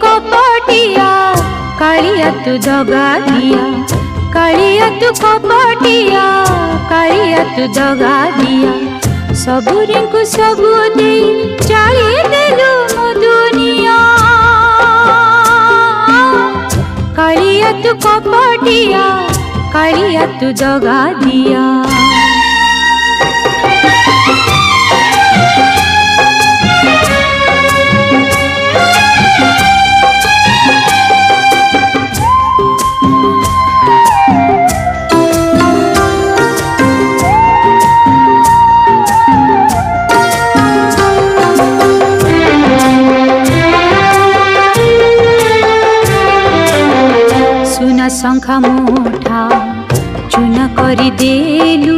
कपटिया कालिया तू दगा दिया, कालिया तू कपटिया कालिया तू दगा दिया। सबुरी को सबू दे चाली देलु मो दुनिया, कालिया तू कपटिया कालिया तू दगा दिया। सुना शंखा मुठा चुना करी देलु,